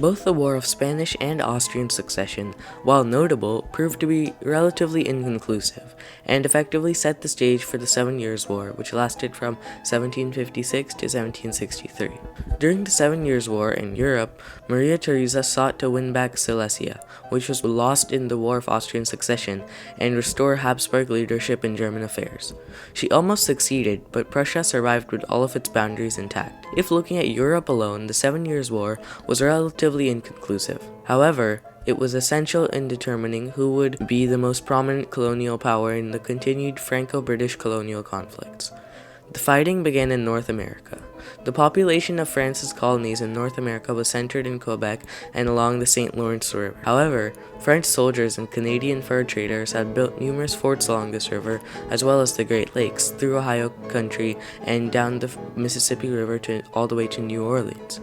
Both the War of Spanish and Austrian Succession, while notable, proved to be relatively inconclusive, and effectively set the stage for the 7 Years' War, which lasted from 1756 to 1763. During the 7 Years' War in Europe, Maria Theresa sought to win back Silesia, which was lost in the War of Austrian Succession, and restore Habsburg leadership in German affairs. She almost succeeded, but Prussia survived with all of its boundaries intact. If looking at Europe alone, the 7 Years' War was relatively inconclusive. However, it was essential in determining who would be the most prominent colonial power in the continued Franco-British colonial conflicts. The fighting began in North America. The population of France's colonies in North America was centered in Quebec and along the St. Lawrence River. However, French soldiers and Canadian fur traders had built numerous forts along this river, as well as the Great Lakes, through Ohio country and down the Mississippi River all the way to New Orleans.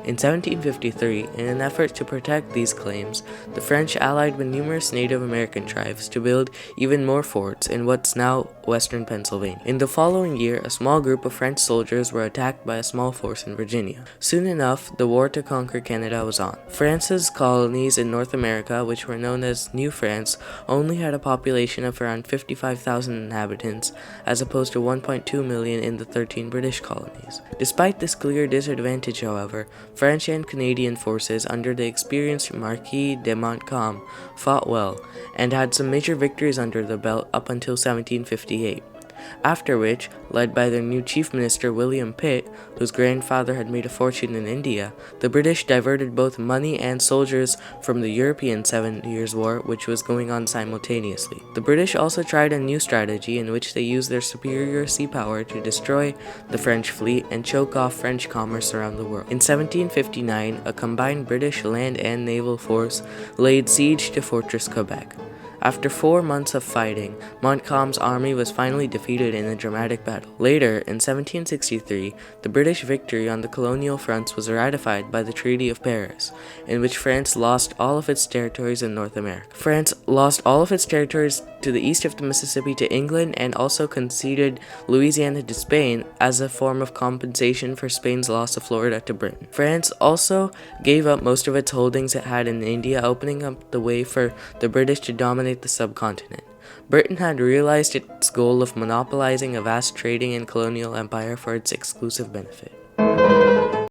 In 1753, in an effort to protect these claims, the French allied with numerous Native American tribes to build even more forts in what's now western Pennsylvania. In the following year, a small group of French soldiers were attacked by a small force in Virginia. Soon enough, the war to conquer Canada was on. France's colonies in North America, which were known as New France, only had a population of around 55,000 inhabitants, as opposed to 1.2 million in the 13 British colonies. Despite this clear disadvantage, however, French and Canadian forces under the experienced Marquis de Montcalm fought well, and had some major victories under the belt up until 1758. After which, led by their new chief minister William Pitt, whose grandfather had made a fortune in India, the British diverted both money and soldiers from the European 7 Years' War, which was going on simultaneously. The British also tried a new strategy in which they used their superior sea power to destroy the French fleet and choke off French commerce around the world. In 1759, a combined British land and naval force laid siege to Fortress Quebec. After 4 months of fighting, Montcalm's army was finally defeated in a dramatic battle. Later, in 1763, the British victory on the colonial fronts was ratified by the Treaty of Paris, in which France lost all of its territories in North America. France lost all of its territories to the east of the Mississippi to England and also conceded Louisiana to Spain as a form of compensation for Spain's loss of Florida to Britain. France also gave up most of its holdings it had in India, opening up the way for the British to dominate the subcontinent. Britain had realized its goal of monopolizing a vast trading and colonial empire for its exclusive benefit.